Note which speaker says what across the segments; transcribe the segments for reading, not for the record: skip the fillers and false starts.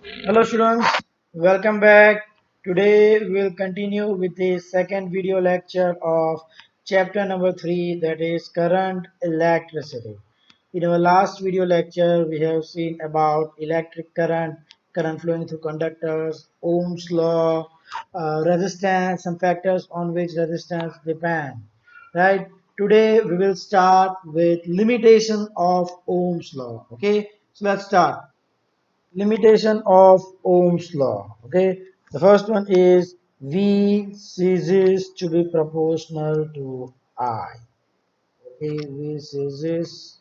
Speaker 1: Hello students, welcome back. Today we will continue with the second video lecture of chapter number 3, that is current electricity. In our last video lecture we have seen about electric current, current flowing through conductors, Ohm's law, resistance, some factors on which resistance depend. Right? Today we will start with limitation of Ohm's law. Okay, so let's start. Limitation of Ohm's law. Okay, the first one is V ceases to be proportional to I. Okay, V ceases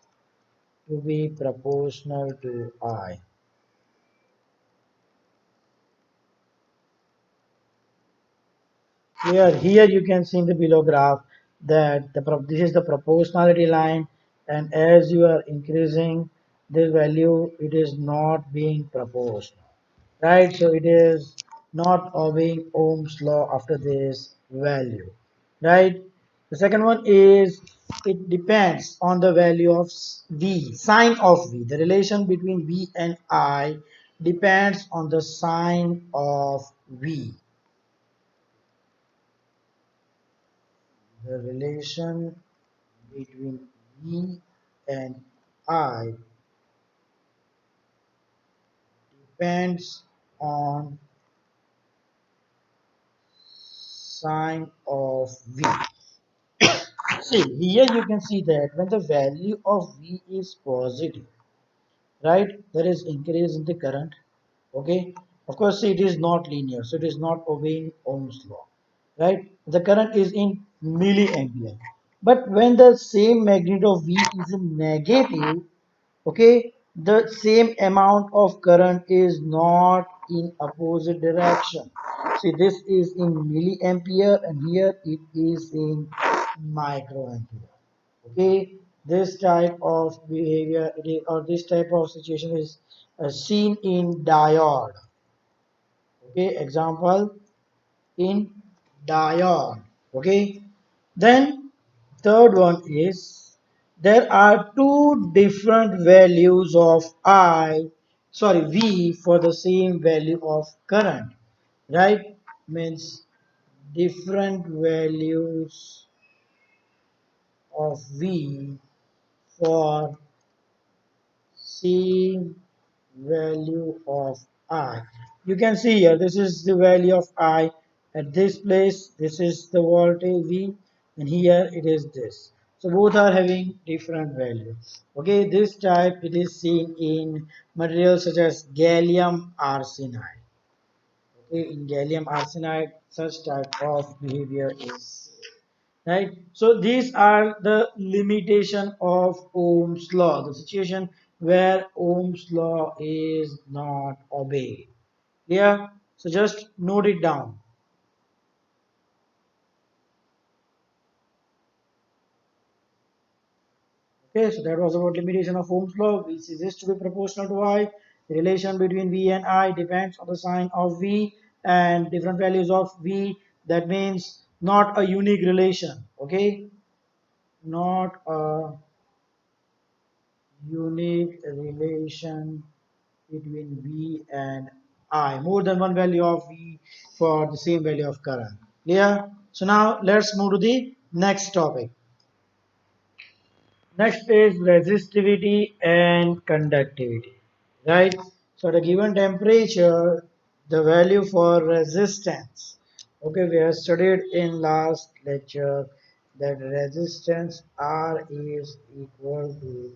Speaker 1: to be proportional to I. Here you can see in the below graph that this is the proportionality line, and as you are increasing this value, it is not being proportional, right? So it is not obeying Ohm's law after this value, right? The second one is it depends on the value of V, sign of V. The relation between V and I depends on the sign of V. The relation between V and I depends on sign of V. See, here you can see that when the value of V is positive, right, there is increase in the current. Okay, of course, see, it is not linear, so it is not obeying Ohm's law, right? The current is in milliampere. But when the same magnitude of V is in negative, okay, the same amount of current is not in opposite direction. See, this is in milliampere and here it is in microampere. Okay, this type of behavior or this type of situation is seen in diode. Okay, example in diode. Okay, then third one is there are two different values of V for the same value of current, right? Means different values of V for same value of I. You can see here, this is the value of I at this place. This is the voltage V, and here it is this. So both are having different value. Okay, this type it is seen in materials such as gallium arsenide. Okay, in gallium arsenide, such type of behavior is right. So these are the limitation of Ohm's law, the situation where Ohm's law is not obeyed. Yeah, so just note it down. Okay, so that was about limitation of Ohm's law, which is to be proportional to I. The relation between V and I depends on the sign of V and different values of V. That means not a unique relation. Okay, not a unique relation between V and I. More than one value of V for the same value of current. Yeah. So now let's move to the next topic. Next is resistivity and conductivity. Right. So the given temperature, the value for resistance. Okay, we have studied in last lecture that resistance R is equal to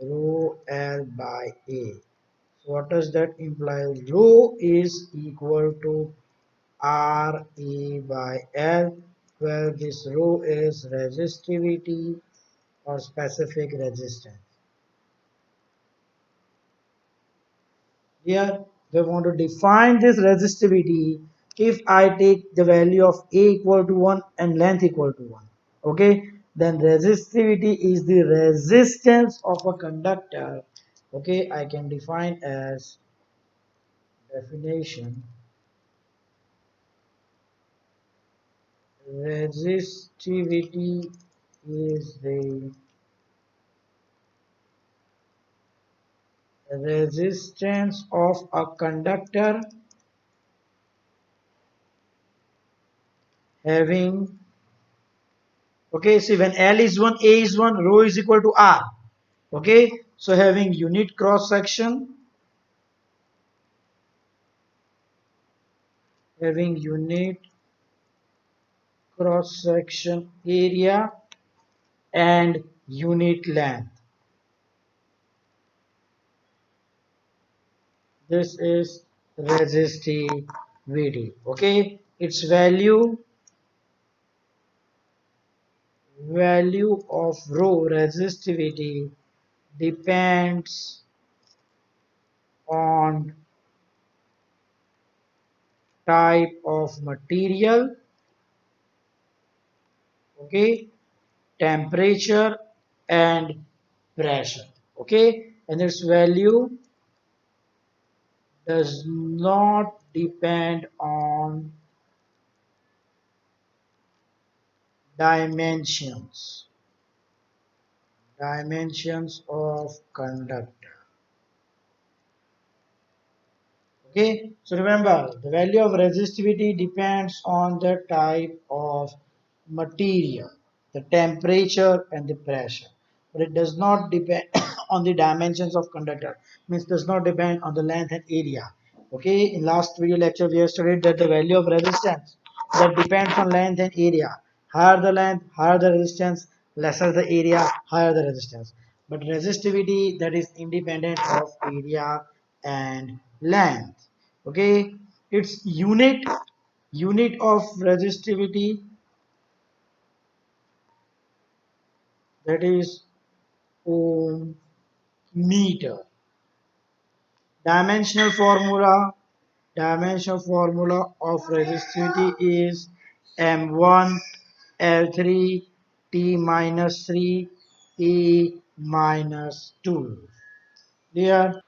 Speaker 1: rho L by A. So what does that imply? Rho is equal to R E by L, where this rho is resistivity or specific resistance. Here we want to define this resistivity if I take the value of A equal to 1 and length equal to 1. Okay, then resistivity is the resistance of a conductor. Okay, I can define as definition. Resistivity is the resistance of a conductor having, okay, see when L is 1, A is 1, rho is equal to R. Okay, so having unit cross section, having unit cross section area and unit length. This is resistivity. Okay, its value of rho resistivity depends on type of material, okay, temperature and pressure. Okay, and its value does not depend on dimensions of conductor. Okay, so remember the value of resistivity depends on the type of material, the temperature and the pressure, but it does not depend on the dimensions of conductor, means does not depend on the length and area. Okay, in last video lecture we have studied that the value of resistance that depends on length and area. Higher the length, higher the resistance, lesser the area, higher the resistance. But resistivity that is independent of area and length. Okay, its unit of resistivity, that is ohm meter. Dimensional formula dimensional formula of resistivity is M1 L3 T minus 3 E minus 2. There.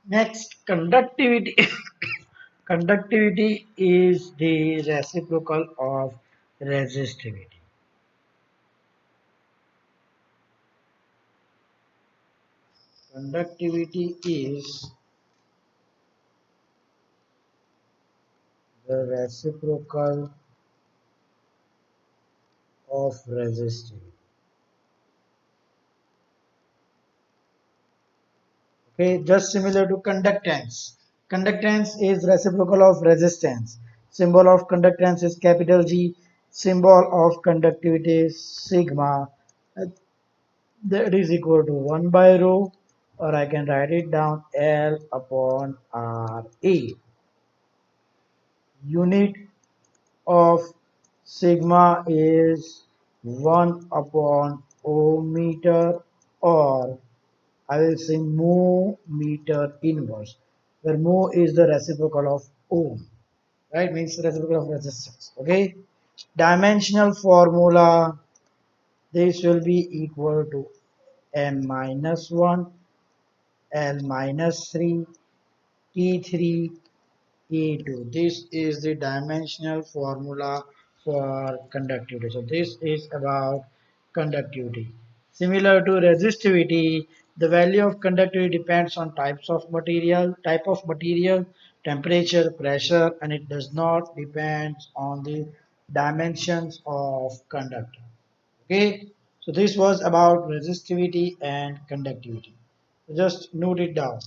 Speaker 1: Next, conductivity. Conductivity is the reciprocal of resistivity. Conductivity is the reciprocal of resistivity. Okay, just similar to conductance. Conductance is reciprocal of resistance. Symbol of conductance is capital G. Symbol of conductivity is sigma. Uh, That is equal to 1 by rho, or I can write it down L upon R A. Unit of sigma is 1 upon ohm meter, or I will say mho meter inverse, where mho is the reciprocal of ohm, right? Means reciprocal of resistance. Okay. Dimensional formula, this will be equal to m minus 1, L minus 3, T3, E2. This is the dimensional formula for conductivity. So this is about conductivity. Similar to resistivity, the value of conductivity depends on type of material, temperature, pressure, and it does not depend on the dimensions of conductor. Okay, so this was about resistivity and conductivity. So just note it down.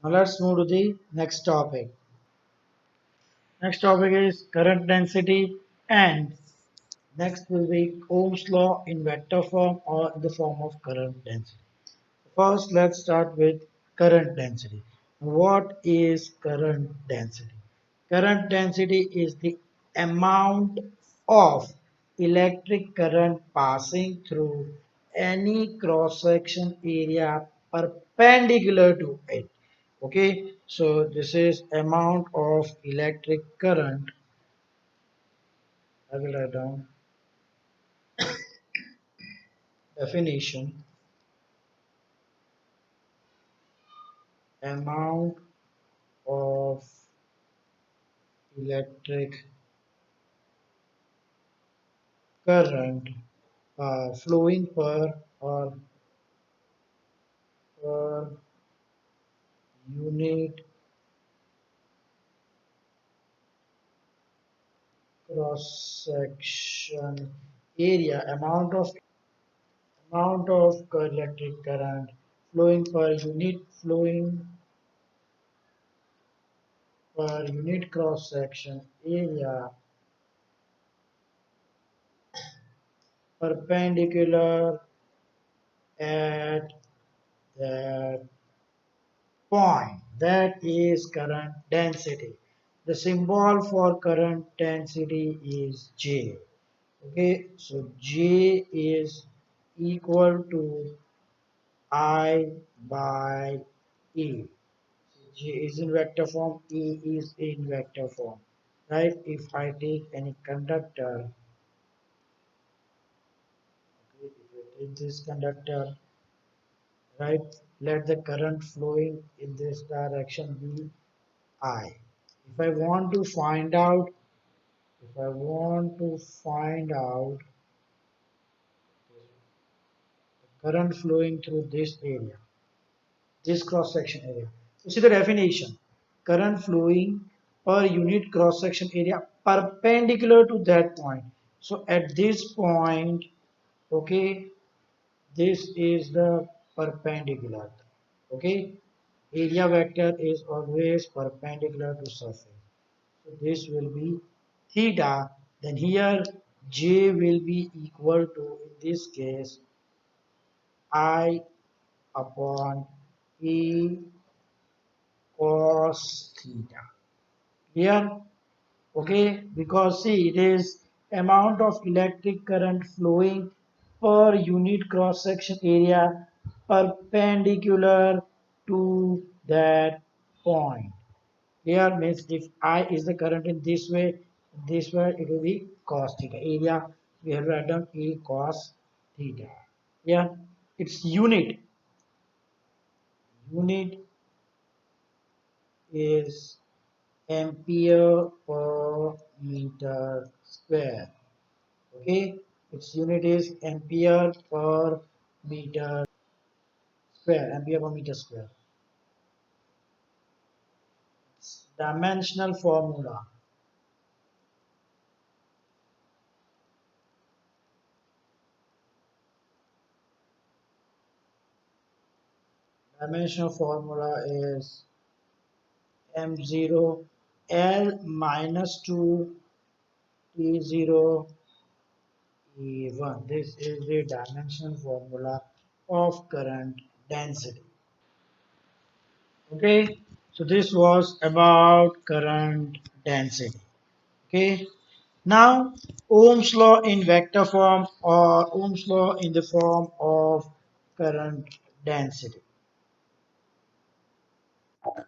Speaker 1: Now let's move to the next topic. Next topic is current density, and next will be Ohm's law in vector form or in the form of current density. First, let's start with current density. What is current density? Current density is the amount of electric current passing through any cross section area perpendicular to it. Okay, so this is amount of electric current. I will write down definition. Amount of electric current flowing per unit cross section area, amount of electric current flowing per unit cross section area perpendicular at that point. That is current density. The symbol for current density is J. Okay, so J is equal to I by E. J is in vector form, E is in vector form. Right? If I take any conductor, okay, if I take this conductor, right, let the current flowing in this direction be I. If I want to find out, if I want to find out the current flowing through this area, this cross section area. So see the definition. Current flowing per unit cross section area perpendicular to that point. So at this point, okay, this is the perpendicular. Okay, area vector is always perpendicular to surface. So this will be theta. Then here J will be equal to, in this case, I upon E cos theta. Here, okay, because see, it is amount of electric current flowing per unit cross section area perpendicular to that point. Here means if I is the current in this way it will be cos theta. Area we have written E cos theta. Yeah, its unit is ampere per meter square. Okay, its unit is ampere per meter square. Ampere per meter square. Dimensional formula. Dimensional formula is m0 L minus 2 T0 E1. This is the dimensional formula of current density. Okay, so this was about current density. Okay, now Ohm's law in vector form or Ohm's law in the form of current density. Okay.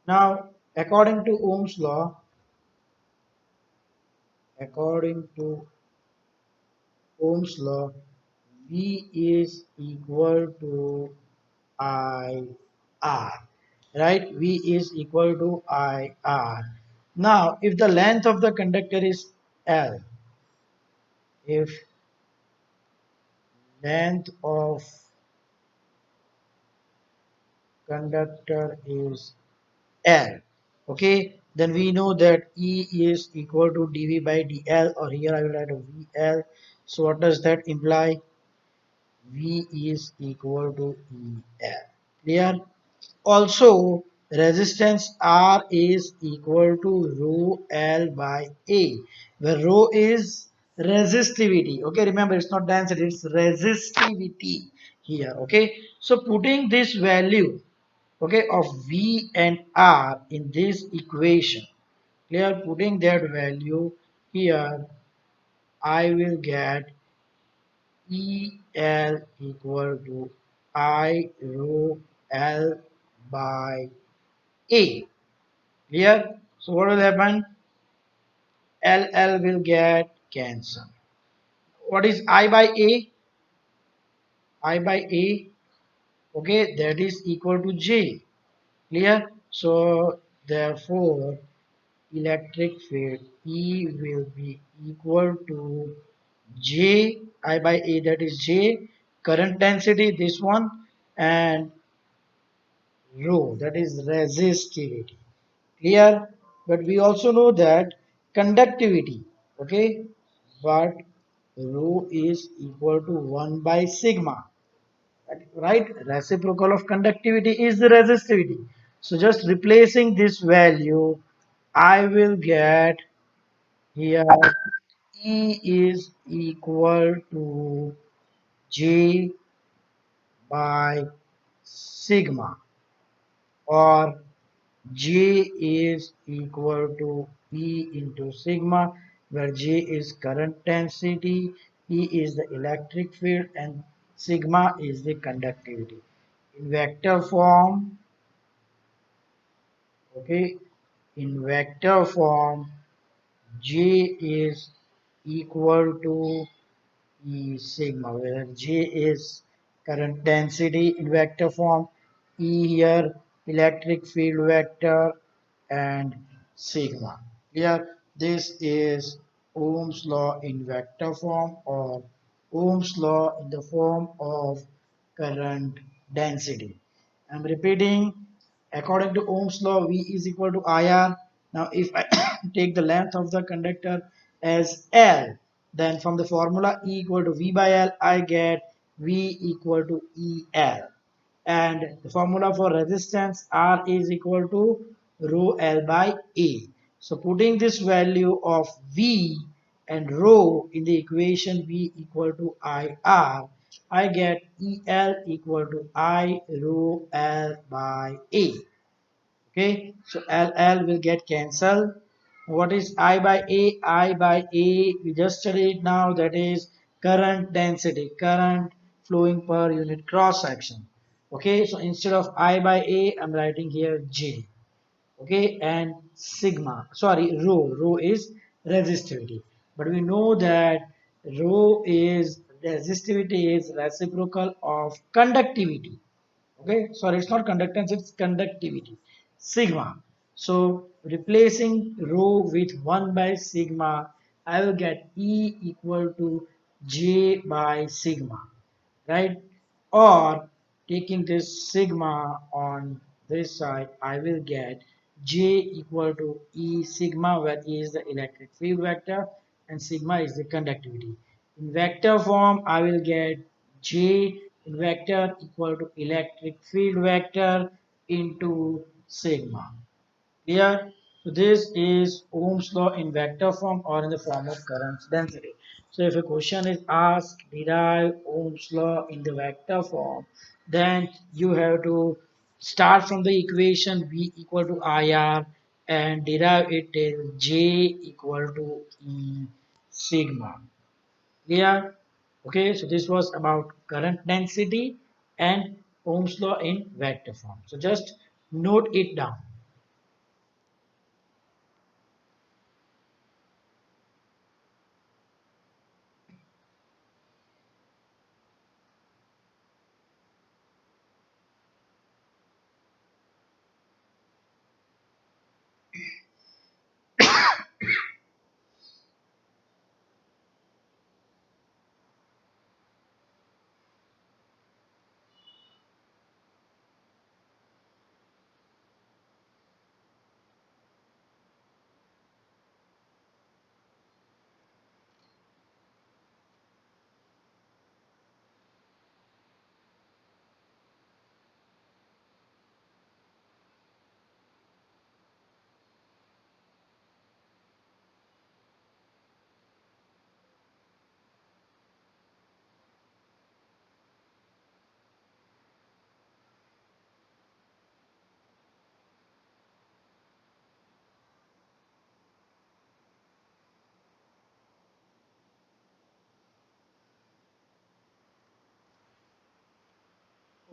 Speaker 1: Now, according to Ohm's law, V is equal to I R. Right? V is equal to I R. Now, if the length of the conductor is L, if length of conductor is L, okay, then we know that E is equal to dV by dL, or here I will write a VL. So what does that imply? V is equal to EL. Clear? Also, resistance R is equal to rho L by A, where rho is resistivity. Okay, remember it's not density, it's resistivity here. Okay, so putting this value, okay, of V and R in this equation, clear, putting that value here, I will get EL equal to I rho L by A. Clear? So what will happen? LL will get cancelled. What is I by A? I by A, okay, that is equal to J. Clear? So therefore electric field E will be equal to J I by A, that is J, current density this one, and rho, that is resistivity. Clear? But we also know that conductivity, okay, but rho is equal to 1 by sigma, right? Reciprocal of conductivity is the resistivity. So just replacing this value, I will get here E is equal to J by sigma, or J is equal to E into sigma, where J is current density, E is the electric field, and sigma is the conductivity. In vector form, okay, in vector form, J is equal to E sigma, where J is current density in vector form, E here electric field vector, and sigma. Here, this is Ohm's law in vector form, or Ohm's law in the form of current density. I'm repeating, according to Ohm's law, V is equal to IR. Now, if I take the length of the conductor as L, then from the formula E equal to V by L, I get V equal to EL. And the formula for resistance R is equal to rho L by A. So putting this value of V and rho in the equation V equal to IR, I get EL equal to I rho L by A. Okay, so L will get cancelled. What is I by A? I by A, we just studied now, that is current density, current flowing per unit cross section. Okay, so instead of I by A, I'm writing here J. Okay, and sigma, sorry, rho is resistivity. But we know that rho is resistivity is reciprocal of conductivity. Okay, sorry, it's not conductance, it's conductivity, sigma. So replacing rho with 1 by sigma, I will get E equal to J by sigma, right? Or taking this sigma on this side, I will get J equal to E sigma, where E is the electric field vector and sigma is the conductivity. In vector form, I will get J in vector equal to electric field vector into sigma. Clear? So this is Ohm's law in vector form or in the form of current density. So if a question is asked, derive Ohm's law in the vector form, then you have to start from the equation V equal to IR and derive it till J equal to E sigma. Clear? Okay, so this was about current density and Ohm's law in vector form. So just note it down.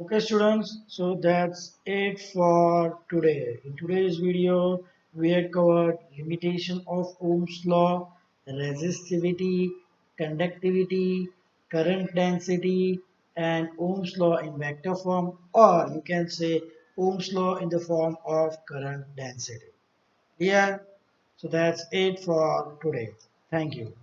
Speaker 1: Okay students, so that's it for today. In today's video, we had covered limitation of Ohm's law, resistivity, conductivity, current density, and Ohm's law in vector form, or you can say Ohm's law in the form of current density. Yeah, so that's it for today. Thank you.